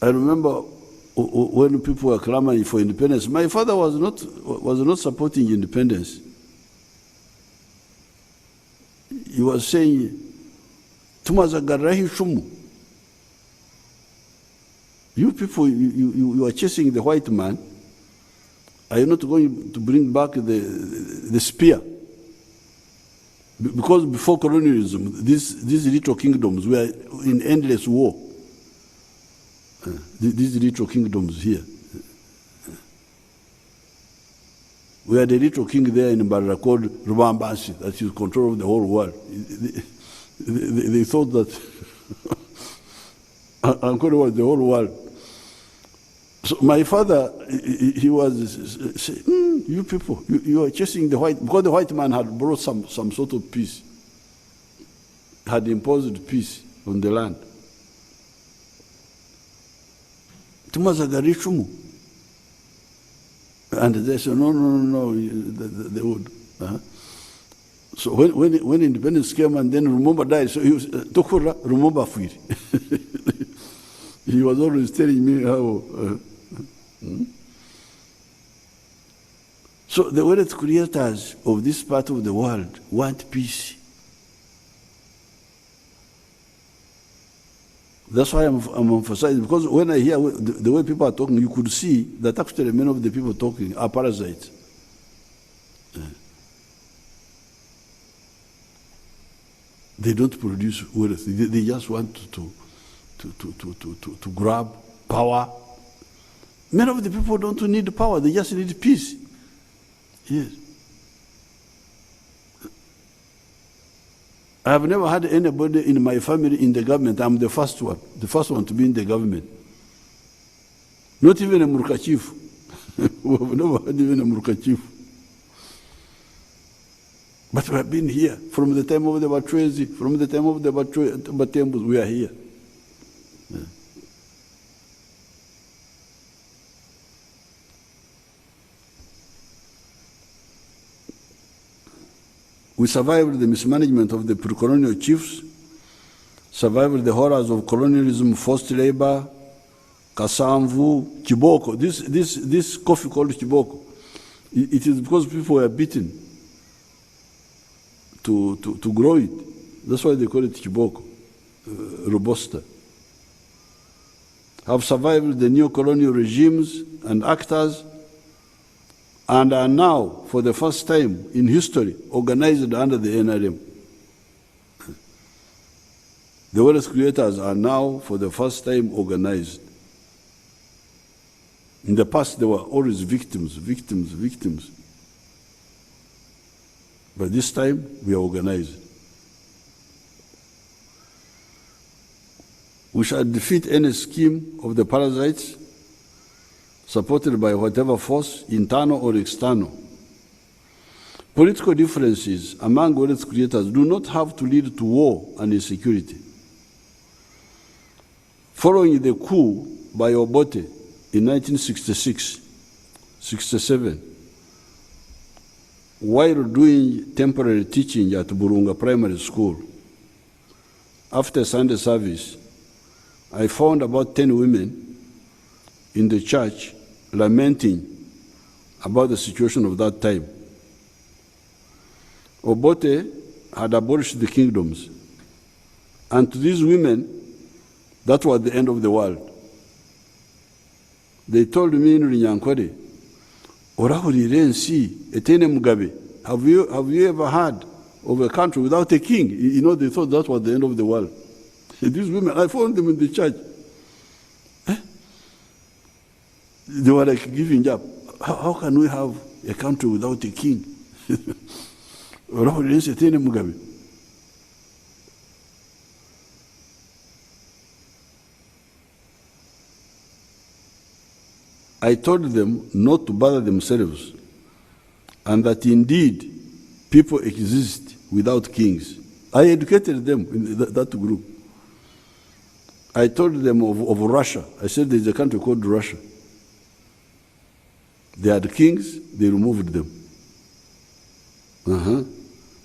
Speaker 1: I remember when people were clamoring for independence, my father was not supporting independence. He was saying, you people, you are chasing the white man. Are you not going to bring back the spear? Because before colonialism, these little kingdoms were in endless war. These little kingdoms here. We had a little king there in Mbarara called Rubambasi that is control of the whole world. They thought that Ankole was the whole world. So my father, he was saying, you people, you are chasing the white, because the white man had brought some sort of peace, had imposed peace on the land. And they said, no, they would. So when independence came and then Lumumba died, so he was Tokura Lumumba Fuiri. He was always telling me how. So the wealth creators of this part of the world want peace. That's why I'm emphasizing, because when I hear the way people are talking, you could see that actually many of the people talking are parasites. They don't produce wealth. They just want to grab power. Many of the people don't need power. They just need peace. Yes. I have never had anybody in my family in the government. I'm the first one to be in the government. Not even a Murka chief. We have never had even a Murka chief. But we have been here from the time of the Batwezi, from the time of the Batembus, we are here. Yeah. We survived the mismanagement of the pre-colonial chiefs, survived the horrors of colonialism, forced labor, Kasamvu, Chiboko. This coffee called Chiboko, it is because people were beaten to grow it. That's why they call it Chiboko, Robusta. Have survived the neo-colonial regimes and actors, and are now, for the first time in history, organized under the NRM. The wealth creators are now, for the first time, organized. In the past, they were always victims. But this time, we are organized. We shall defeat any scheme of the parasites supported by whatever force, internal or external. Political differences among wealth creators do not have to lead to war and insecurity. Following the coup by Obote in 1966-67, while doing temporary teaching at Burunga Primary School, after Sunday service, I found about 10 women in the church lamenting about the situation of that time. Obote had abolished the kingdoms, and to these women, that was the end of the world. They told me in Runyankore, Orahuri Rensi, Etene Mugabe, have you ever heard of a country without a king? You know, they thought that was the end of the world. These women, I found them in the church. They were like giving up. How can we have a country without a king? I told them not to bother themselves, and that indeed people exist without kings. I educated them in that group. I told them of Russia. I said there's a country called Russia. They had kings, they removed them.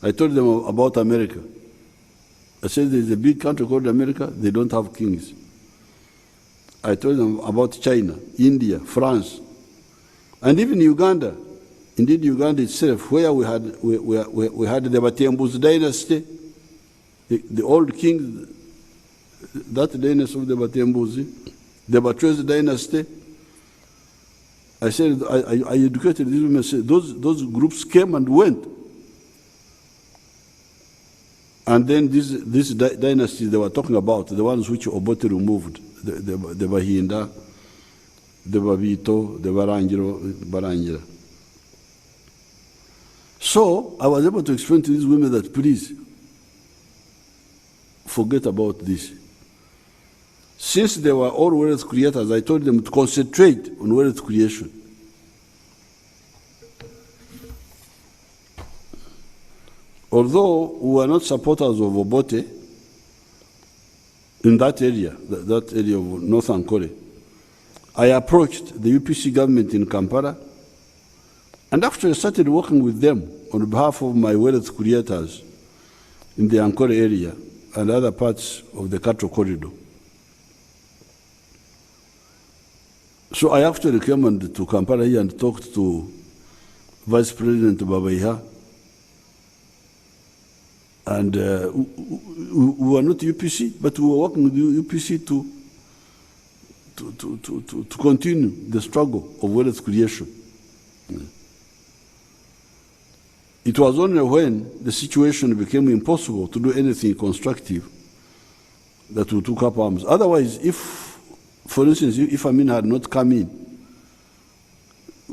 Speaker 1: I told them about America. I said there's a big country called America, they don't have kings. I told them about China, India, France, and even Uganda. Indeed, Uganda itself, where we had the Batembus dynasty, the old king, that dynasty of the Batembus, the Batwezi dynasty. I said, I educated these women. Said, those groups came and went. And then these dynasties they were talking about, the ones which Obote removed, the Bahinda, the Babito, the Barangira. So I was able to explain to these women that, please, forget about this. Since they were all wealth creators, I told them to concentrate on wealth creation. Although we were not supporters of Obote in that area of Northern Kore, I approached the UPC government in Kampala and actually started working with them on behalf of my wealth creators in the Ankole area and other parts of the Cattle Corridor. So I actually came to Kampala here and talked to Vice President Babaiha. And we were not UPC, but we were working with UPC to continue the struggle of wealth creation. It was only when the situation became impossible to do anything constructive that we took up arms. Otherwise, if, for instance, if Amin had not come in,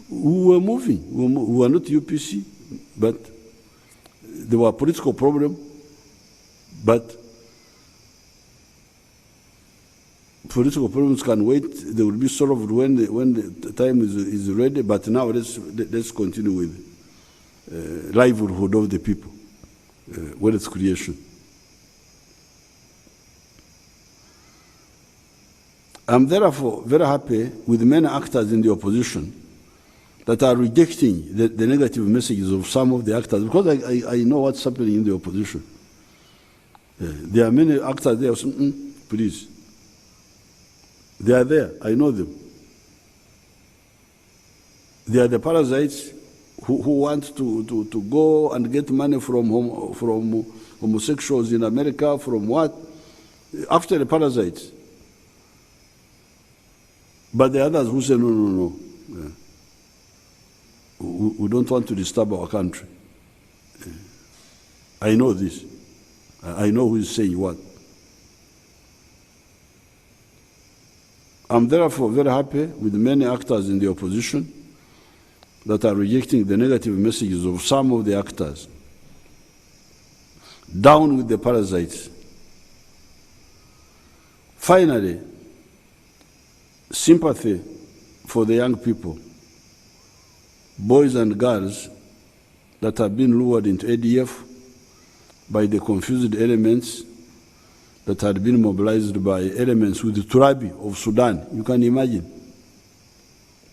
Speaker 1: we were moving. We were not UPC, but there were political problems. But political problems can wait. They will be solved when the time is ready. But now let's continue with livelihood of the people, wealth creation. I'm therefore very happy with many actors in the opposition that are rejecting the negative messages of some of the actors, because I know what's happening in the opposition. There are many actors there saying, please. They are there, I know them. They are the parasites who want to go and get money from homosexuals in America, from what? After the parasites. But the others who say, no. Yeah. We don't want to disturb our country. I know this. I know who is saying what. I'm therefore very happy with many actors in the opposition that are rejecting the negative messages of some of the actors. Down with the parasites. Finally, sympathy for the young people, boys and girls that have been lured into ADF by the confused elements that had been mobilized by elements with the Turabi of Sudan. You can imagine.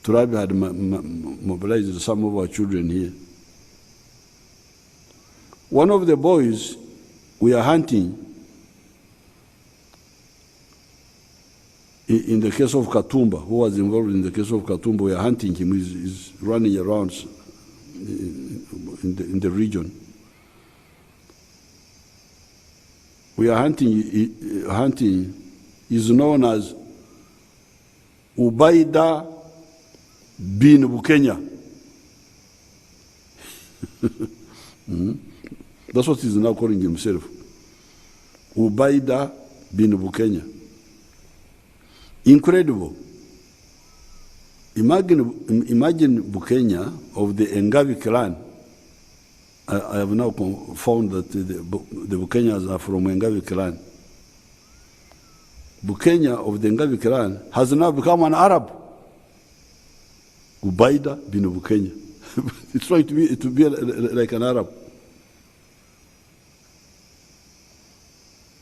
Speaker 1: Turabi had mobilized some of our children here. One of the boys we are hunting, in the case of Katumba, who was involved in the case of Katumba, we are hunting him. He's running around in the region. We are hunting is known as Ubaida bin Bukenya. That's what he's now calling himself. Ubaida bin Bukenya. Incredible. Imagine Bukenya of the Engavi clan. I have now found that the Bukenyas are from Engavi clan. Bukenya of the Engavi clan has now become an Arab. Ubaida bin Bukenya. It's trying to be like an Arab.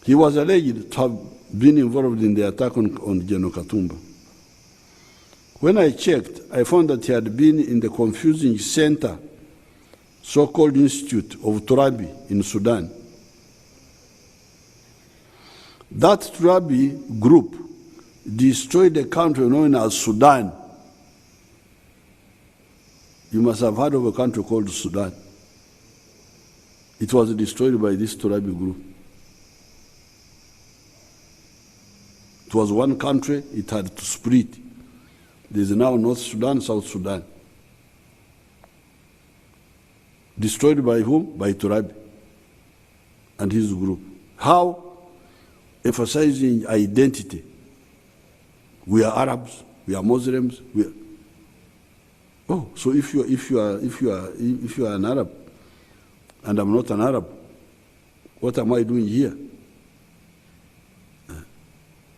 Speaker 1: He was alleged to have been involved in the attack on General Katumba. When I checked, I found that he had been in the confusing center, so-called Institute of Turabi in Sudan. That Turabi group destroyed a country known as Sudan. You must have heard of a country called Sudan. It was destroyed by this Turabi group. It was one country, it had to split. There is now North Sudan, South Sudan. Destroyed by whom? By Turabi and his group. How? Emphasizing identity. We are Arabs, we are Muslims, we are... Oh, so if you are an Arab and I'm not an Arab, what am I doing here?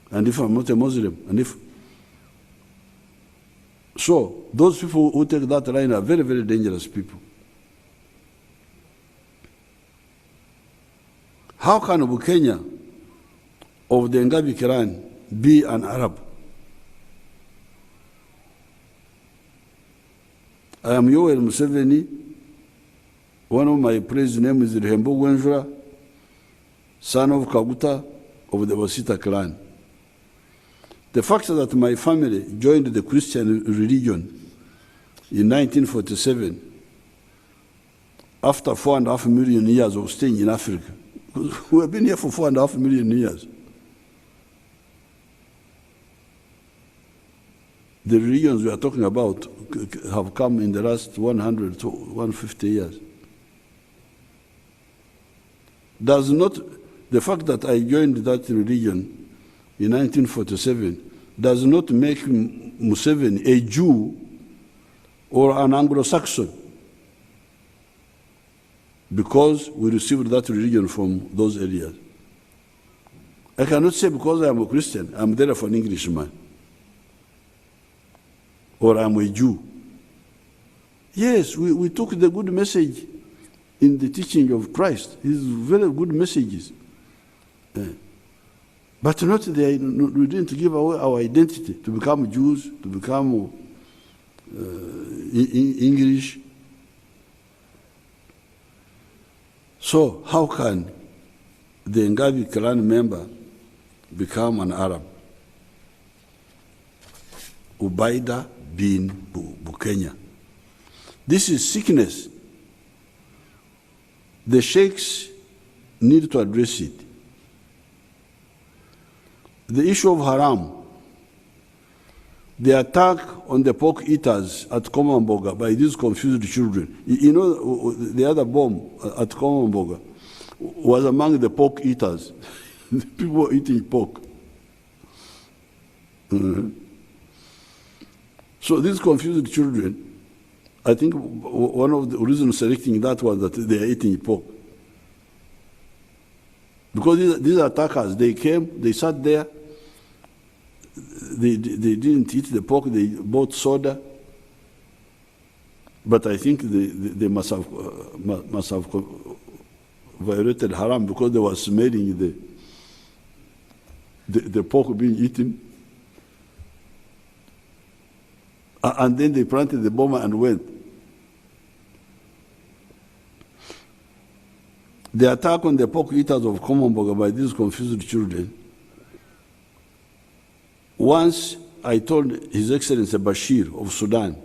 Speaker 1: And if I'm not a Muslim, and if... So, those people who take that line are very, very dangerous people. How can Bukenya of the Engabi clan be an Arab? I am Yoweri Museveni. One of my praise name is Rehembo Gwenjura, son of Kaguta of the Wasita clan. The fact that my family joined the Christian religion in 1947, after 4.5 million years of staying in Africa, we have been here for 4.5 million years. The religions we are talking about have come in the last 100 to 150 years. does not, the fact that I joined that religion in 1947 does not make Museveni a Jew or an Anglo-Saxon, because we received that religion from those areas. I cannot say because I am a Christian, I'm therefore an Englishman, or I'm a Jew. Yes, we took the good message in the teaching of Christ. These very good messages. But not we didn't give away our identity to become Jews, to become English. So how can the Ngavi clan member become an Arab? Ubaida bin Bukenya. This is sickness. The sheikhs need to address it. The issue of haram, the attack on the pork eaters at Komamboga by these confused children. You know, the other bomb at Komamboga was among the pork eaters, the people eating pork. So these confused children, I think one of the reasons selecting that was that they are eating pork. Because these attackers, they came, they sat there, they didn't eat the pork, they bought soda. But I think they must have violated haram because they were smelling the pork being eaten. And then they planted the bomb and went. The attack on the pork eaters of Komamboga by these confused children. Once I told His Excellency Bashir of Sudan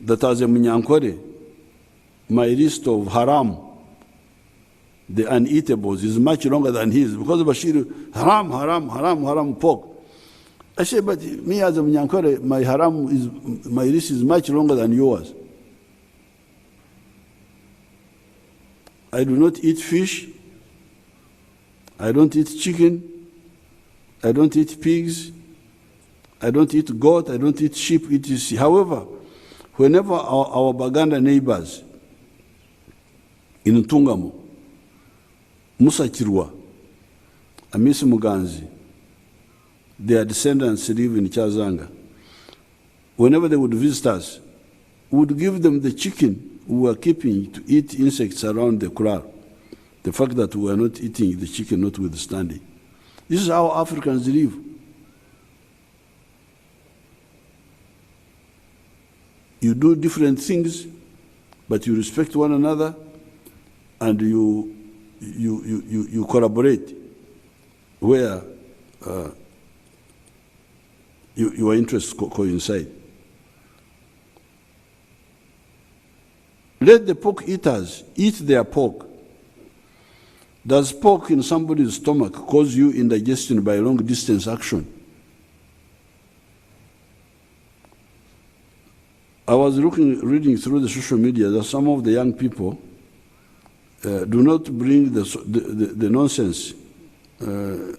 Speaker 1: that as a Munyankore, my list of haram, the uneatables, is much longer than his, because Bashir, haram, pork. I said, but me as a Munyankore, my list is much longer than yours. I do not eat fish, I don't eat chicken, I don't eat pigs, I don't eat goat, I don't eat sheep, etc. However, whenever our Baganda neighbors in Ntungamo, Musa Chirwa, Amisi Muganzi, their descendants live in Chazanga, whenever they would visit us, we would give them the chicken we were keeping to eat insects around the kraal. The fact that we are not eating the chicken notwithstanding. This is how Africans live. You do different things, but you respect one another, and you collaborate where your interests coincide. Let the pork eaters eat their pork. Does pork in somebody's stomach cause you indigestion by long distance action? I was reading through the social media that some of the young people do not bring the nonsense do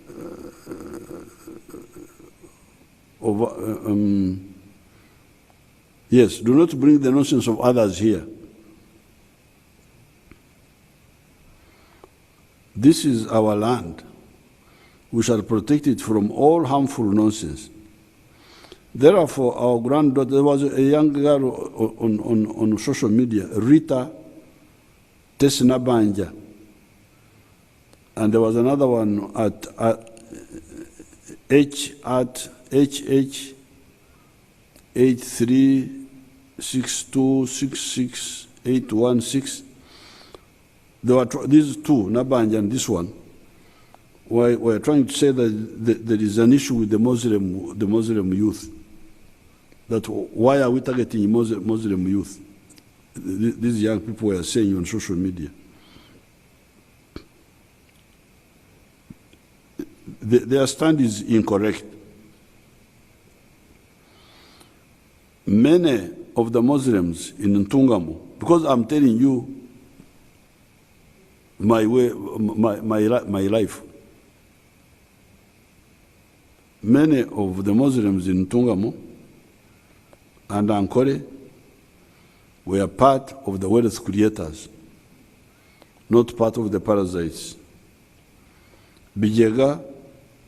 Speaker 1: not bring the nonsense of others here. This is our land. We shall protect it from all harmful nonsense. Therefore, our granddaughter, there was a young girl on social media, Rita Tesnabanja, and there was another one at HH836266816. There were these two, Nabanja and this one, were trying to say that there is an issue with the Muslim youth. That why are we targeting Muslim youth? These young people were saying on social media. Their stand is incorrect. Many of the Muslims in Ntungamo, because I'm telling you, my life. Many of the Muslims in Ntungamo and Ankole were part of the wealth creators, not part of the parasites. Bijega,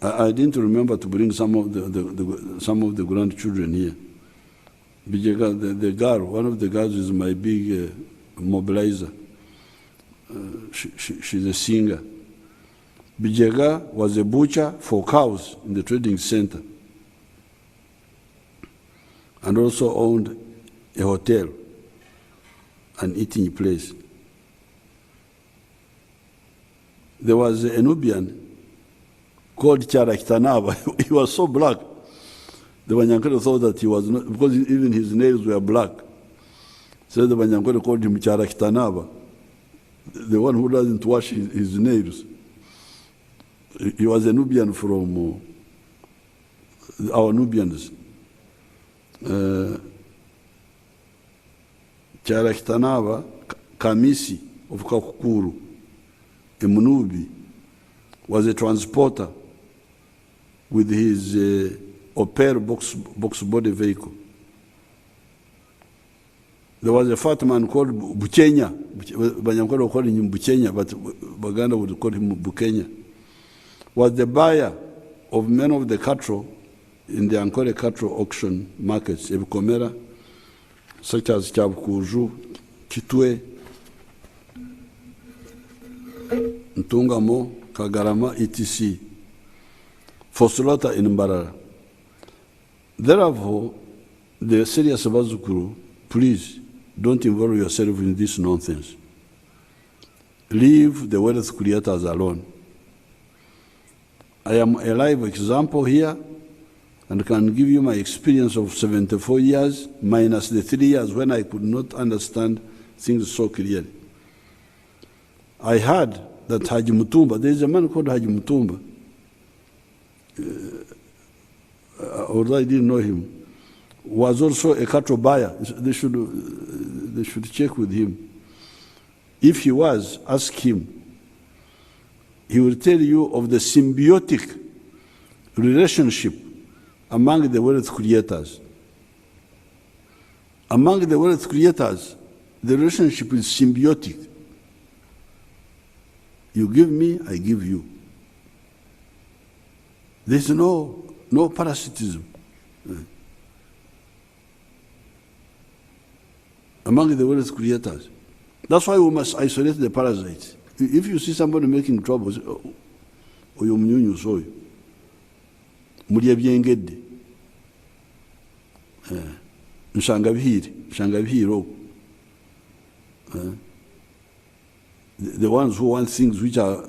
Speaker 1: I didn't remember to bring some of the grandchildren here. Bijega, the girl, one of the girls is my big mobilizer. She's a singer. Bijega was a butcher for cows in the trading center and also owned a hotel, an eating place. There was a Nubian called Charakitanaba. He was so black. The Banyankole thought that he was not, because even his nails were black. So the Banyankole called him Charakitanaba, the one who doesn't wash his nails. He was a Nubian from our Nubians. Charakitanaba Kamisi of Kakukuru, a Munubi, was a transporter with his Opel box body vehicle. There was a fat man called Bukenya. Banyankole would call him Bukenya, but Baganda would call him Bukenya. Was the buyer of many of the cattle in the Ankole cattle auction markets, Ebukomera, such as Chabukuju, Kitwe, Ntungamo, Kagarama, etc., for slaughter in Mbarara. Therefore, the serious Bazukuru, please don't involve yourself in this nonsense. Leave the wealth creators alone. I am a live example here and can give you my experience of 74 years minus the 3 years when I could not understand things so clearly. I heard that Haji Mutumba, there is a man called Haji Mutumba, although I didn't know him, was also a cattle buyer. They should check with him. If he was, ask him. He will tell you of the symbiotic relationship among the wealth creators. Among the wealth creators, the relationship is symbiotic. You give me, I give you. There's no parasitism among the wealth creators. That's why we must isolate the parasites. If you see somebody making trouble, oyo mnyunyu soyo, mulia byengedde, nshangabihiro, the ones who want things which are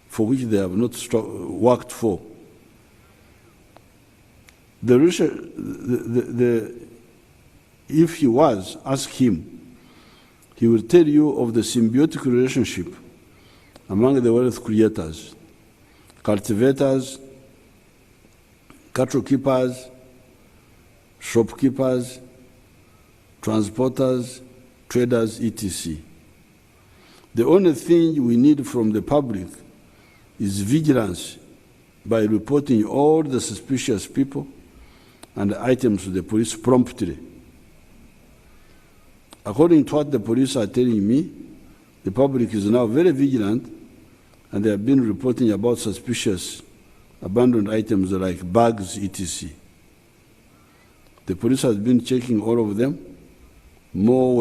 Speaker 1: for which they have not worked for. If he was, ask him. He will tell you of the symbiotic relationship among the wealth creators, cultivators, cattle keepers, shopkeepers, transporters, traders, etc. The only thing we need from the public is vigilance by reporting all the suspicious people and items to the police promptly. According to what the police are telling me, the public is now very vigilant and they have been reporting about suspicious abandoned items like bags, etc. The police has been checking all of them. Most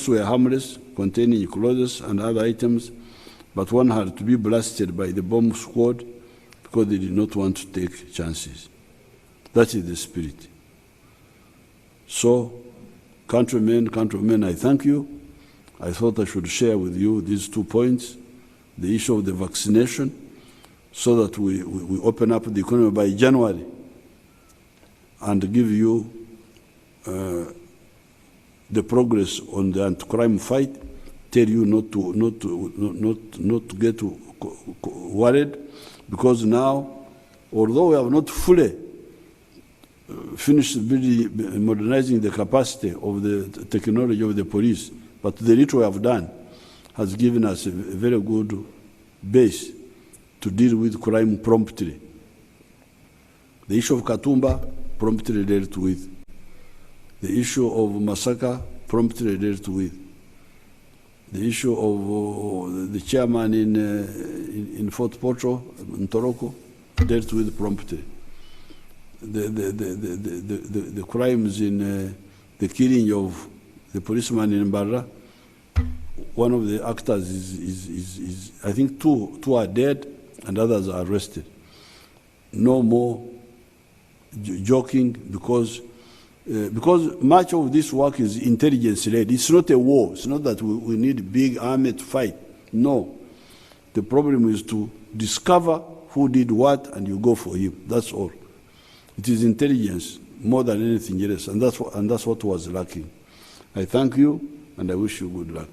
Speaker 1: were harmless, containing clothes and other items, but one had to be blasted by the bomb squad because they did not want to take chances. That is the spirit. So, countrymen, I thank you. I thought I should share with you these 2 points, the issue of the vaccination, so that we open up the economy by January and give you the progress on the anti-crime fight, tell you not to get worried, because now, although we have not fully finished modernizing the capacity of the technology of the police, but the little we have done has given us a very good base to deal with crime promptly. The issue of Katumba, promptly dealt with. The issue of Masaka, promptly dealt with. The issue of the chairman in Fort Portal, Ntoroko, dealt with promptly. The crimes in the killing of the policeman in Mbarra, one of the actors is I think two are dead and others are arrested. No more joking, because much of this work is intelligence-led. It's not a war. It's not that we need a big army to fight. No. The problem is to discover who did what and you go for him. That's all. It is intelligence more than anything else, and that's what was lacking. I thank you and I wish you good luck.